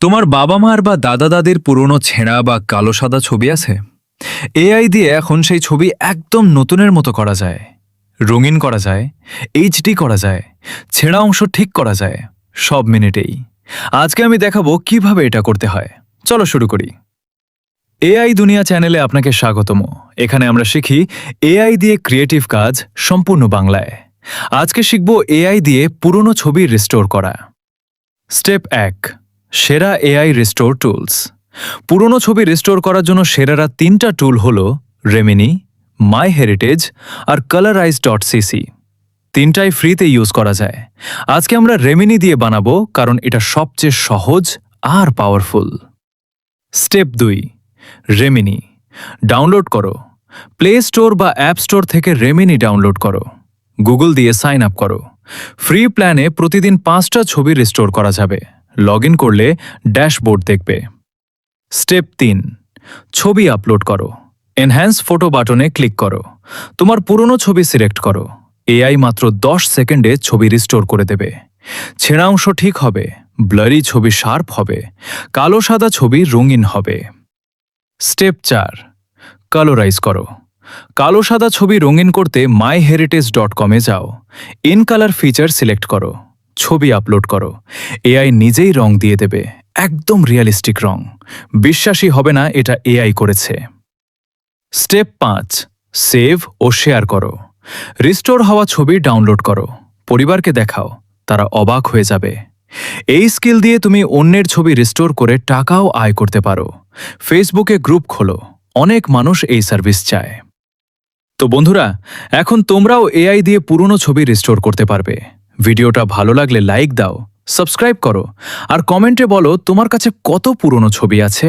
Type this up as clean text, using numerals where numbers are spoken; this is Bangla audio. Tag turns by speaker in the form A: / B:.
A: তোমার বাবা মার বা দাদা দাদির পুরনো ছেঁড়া বা কালো সাদা ছবি আছে? এআই দিয়ে এখন সেই ছবি একদম নতুনের মতো করা যায়। রঙিন করা যায়, এইচডি করা যায়, ছেঁড়া অংশ ঠিক করা যায়, সব মিনিটেই। আজকে আমি দেখাবো কিভাবে এটা করতে হয়। চলো শুরু করি। এআই দুনিয়া চ্যানেলে আপনাকে স্বাগতম। এখানে আমরা শিখি এআই দিয়ে ক্রিয়েটিভ কাজ সম্পূর্ণ বাংলায়। আজকে শিখব এআই দিয়ে পুরনো ছবি রিস্টোর করা। স্টেপ 1, সেরা এআই রিস্টোর টুলস। পুরনো ছবি রিস্টোর করার জন্য সেরারা 3টা টুল হল রেমিনি, মাই হেরিটেজ আর colorize.cc। 3টাই ফ্রিতে ইউজ করা যায়। আজকে আমরা রেমিনি দিয়ে বানাবো কারণ এটা সবচেয়ে সহজ আর পাওয়ারফুল। Step 2, Remini. ডাউনলোড করো। প্লে স্টোর বা অ্যাপ স্টোর থেকে রেমিনি ডাউনলোড করো। গুগল দিয়ে সাইন আপ করো। ফ্রি প্ল্যানে প্রতিদিন 5টা ছবি রিস্টোর করা যাবে। লগ ইন করলে ড্যাশবোর্ড দেখবে। স্টেপ 3, ছবি আপলোড করো। এনহ্যান্স ফটো বাটনে ক্লিক করো। তোমার পুরনো ছবি সিলেক্ট করো। এআই মাত্র 10 সেকেন্ডে ছবি রিস্টোর করে দেবে। ছেঁড়া অংশ ঠিক হবে, ব্লারি ছবি শার্প হবে, কালো সাদা ছবি রঙিন হবে। স্টেপ 4, কালোরাইজ করো। কালো সাদা ছবি রঙিন করতে myheritage.com এ যাও। ইন কালার ফিচার সিলেক্ট করো। ছবি আপলোড করো। এআই নিজেই রং দিয়ে দেবে, একদম রিয়েলিস্টিক রং। বিশ্বাসই হবে না এটা এআই করেছে। স্টেপ 5, সেভ ও শেয়ার করো। রিস্টোর হওয়া ছবি ডাউনলোড করো। পরিবারকে দেখাও, তারা অবাক হয়ে যাবে। এই স্কিল দিয়ে তুমি অন্যের ছবি রিস্টোর করে টাকাও আয় করতে পারো। ফেসবুকে গ্রুপ খোলো, অনেক মানুষ এই সার্ভিস চায়। তো বন্ধুরা, এখন তোমরাও এআই দিয়ে পুরনো ছবি রিস্টোর করতে পারবে। ভিডিওটা ভালো লাগলে লাইক দাও, সাবস্ক্রাইব করো আর কমেন্টে বলো তোমার কাছে কত পুরনো ছবি আছে।